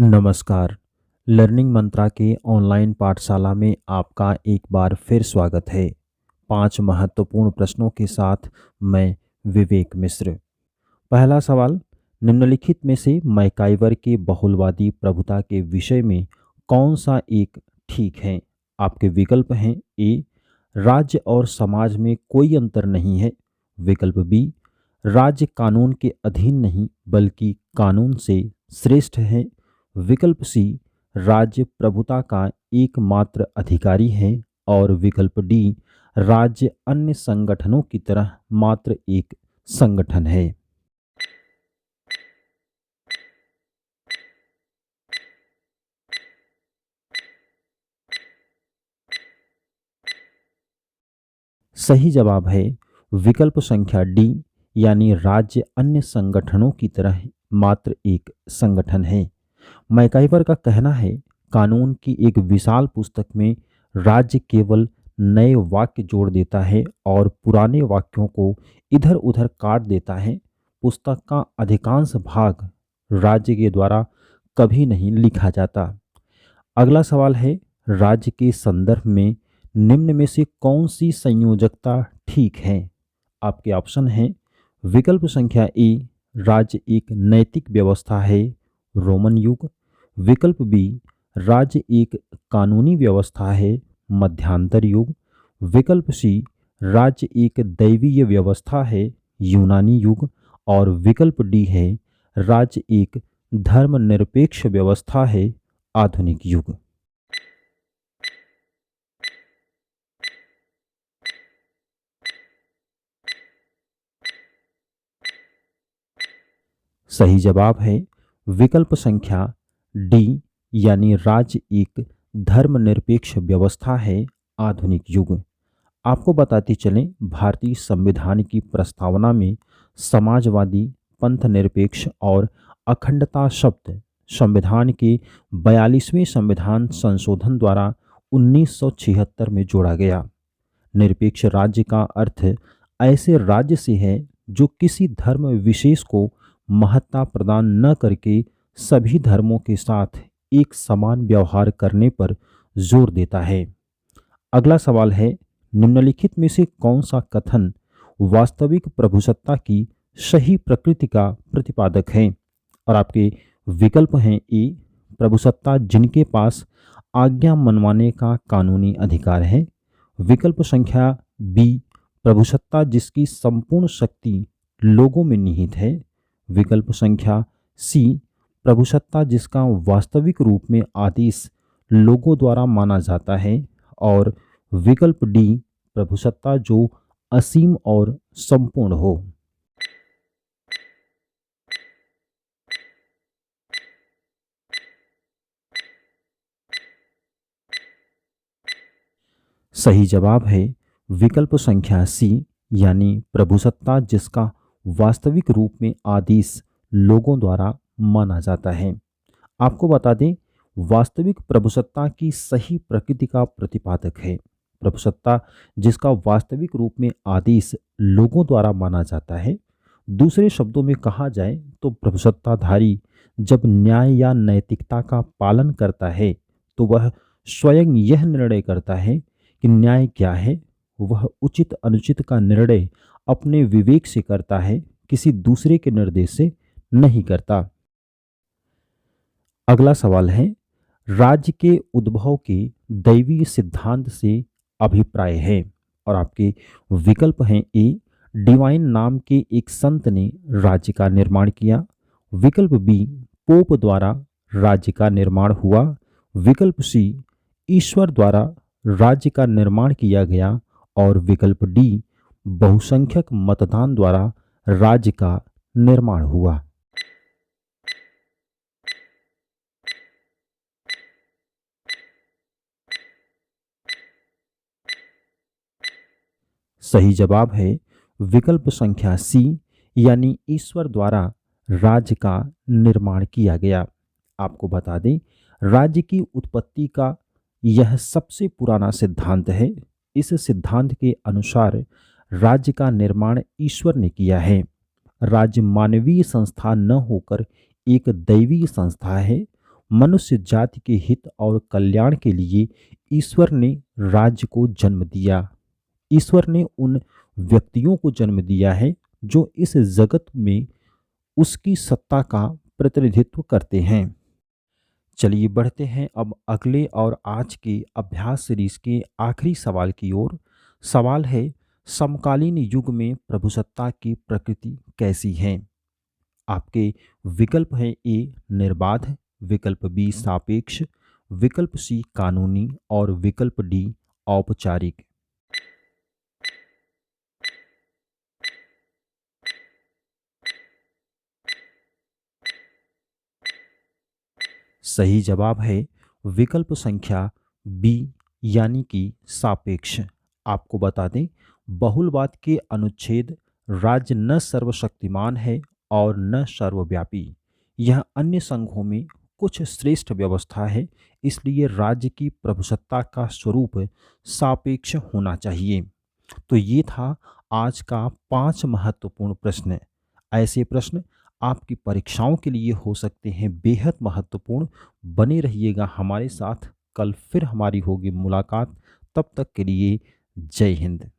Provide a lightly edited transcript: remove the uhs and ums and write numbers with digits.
नमस्कार। लर्निंग मंत्रा के ऑनलाइन पाठशाला में आपका एक बार फिर स्वागत है। 5 महत्वपूर्ण प्रश्नों के साथ मैं विवेक मिश्र। पहला सवाल, निम्नलिखित में से मैकाइवर के बहुलवादी प्रभुता के विषय में कौन सा एक ठीक है? आपके विकल्प हैं: ए, राज्य और समाज में कोई अंतर नहीं है। विकल्प बी, राज्य कानून के अधीन नहीं बल्कि कानून से श्रेष्ठ है। विकल्प सी, राज्य प्रभुता का एकमात्र अधिकारी है। और विकल्प डी, राज्य अन्य संगठनों की तरह मात्र एक संगठन है। सही जवाब है विकल्प संख्या डी, यानी राज्य अन्य संगठनों की तरह मात्र एक संगठन है। मैकाइवर का कहना है, कानून की एक विशाल पुस्तक में राज्य केवल नए वाक्य जोड़ देता है और पुराने वाक्यों को इधर उधर काट देता है। पुस्तक का अधिकांश भाग राज्य के द्वारा कभी नहीं लिखा जाता। अगला सवाल है, राज्य के संदर्भ में निम्न में से कौन सी संयोजकता ठीक है? आपके ऑप्शन हैं: विकल्प संख्या ए, राज्य एक नैतिक व्यवस्था है, रोमन युग। विकल्प बी, राज्य एक कानूनी व्यवस्था है, मध्यांतर युग। विकल्प सी, राज्य एक दैवीय व्यवस्था है, यूनानी युग। और विकल्प डी है, राज्य एक धर्मनिरपेक्ष व्यवस्था है, आधुनिक युग। सही जवाब है विकल्प संख्या डी, यानी राज्य एक धर्मनिरपेक्ष व्यवस्था है, आधुनिक युग। आपको बताते चलें, भारतीय संविधान की प्रस्तावना में समाजवादी, पंथनिरपेक्ष और अखंडता शब्द संविधान के 42वें संविधान संशोधन द्वारा 1976 में जोड़ा गया। निरपेक्ष राज्य का अर्थ ऐसे राज्य से है जो किसी धर्म विशेष को महत्ता प्रदान न करके सभी धर्मों के साथ एक समान व्यवहार करने पर जोर देता है। अगला सवाल है, निम्नलिखित में से कौन सा कथन वास्तविक प्रभुसत्ता की सही प्रकृति का प्रतिपादक है? और आपके विकल्प हैं: ए, प्रभुसत्ता जिनके पास आज्ञा मनवाने का कानूनी अधिकार है। विकल्प संख्या बी, प्रभुसत्ता जिसकी संपूर्ण शक्ति लोगों में निहित है। विकल्प संख्या सी, प्रभुसत्ता जिसका वास्तविक रूप में आदेश लोगों द्वारा माना जाता है। और विकल्प डी, प्रभुसत्ता जो असीम और संपूर्ण हो। सही जवाब है विकल्प संख्या सी, यानी प्रभुसत्ता जिसका वास्तविक रूप में आदेश लोगों द्वारा माना जाता है। आपको बता दें, वास्तविक प्रभुसत्ता की सही प्रकृति का प्रतिपादक है प्रभुसत्ता जिसका वास्तविक रूप में आदेश लोगों द्वारा माना जाता है। दूसरे शब्दों में कहा जाए तो प्रभुसत्ताधारी जब न्याय या नैतिकता का पालन करता है तो वह स्वयं यह निर्णय करता है कि न्याय क्या है। वह उचित अनुचित का निर्णय अपने विवेक से करता है, किसी दूसरे के निर्देश से नहीं करता। अगला सवाल है, राज्य के उद्भव के दैवीय सिद्धांत से अभिप्राय है। और आपके विकल्प हैं: ए, डिवाइन नाम के एक संत ने राज्य का निर्माण किया। विकल्प बी, पोप द्वारा राज्य का निर्माण हुआ। विकल्प सी, ईश्वर द्वारा राज्य का निर्माण किया गया। और विकल्प डी, बहुसंख्यक मतदान द्वारा राज्य का निर्माण हुआ। सही जवाब है विकल्प संख्या सी, यानी ईश्वर द्वारा राज्य का निर्माण किया गया। आपको बता दें, राज्य की उत्पत्ति का यह सबसे पुराना सिद्धांत है। इस सिद्धांत के अनुसार राज्य का निर्माण ईश्वर ने किया है। राज्य मानवीय संस्था न होकर एक दैवीय संस्था है। मनुष्य जाति के हित और कल्याण के लिए ईश्वर ने राज्य को जन्म दिया। ईश्वर ने उन व्यक्तियों को जन्म दिया है जो इस जगत में उसकी सत्ता का प्रतिनिधित्व करते हैं। चलिए बढ़ते हैं अब अगले और आज के अभ्यास सीरीज के आखिरी सवाल की ओर। सवाल है, समकालीन युग में प्रभुसत्ता की प्रकृति कैसी है? आपके विकल्प हैं: ए निर्बाध, विकल्प बी सापेक्ष, विकल्प सी कानूनी और विकल्प डी औपचारिक। सही जवाब है विकल्प संख्या बी यानी कि सापेक्ष। आपको बता दें, बहुलवाद के अनुच्छेद राज्य न सर्वशक्तिमान है और न सर्वव्यापी। यह अन्य संघों में कुछ श्रेष्ठ व्यवस्था है, इसलिए राज्य की प्रभुसत्ता का स्वरूप सापेक्ष होना चाहिए। तो ये था आज का 5 महत्वपूर्ण प्रश्न। ऐसे प्रश्न आपकी परीक्षाओं के लिए हो सकते हैं बेहद महत्वपूर्ण। बने रहिएगा हमारे साथ, कल फिर हमारी होगी मुलाकात। तब तक के लिए जय हिंद।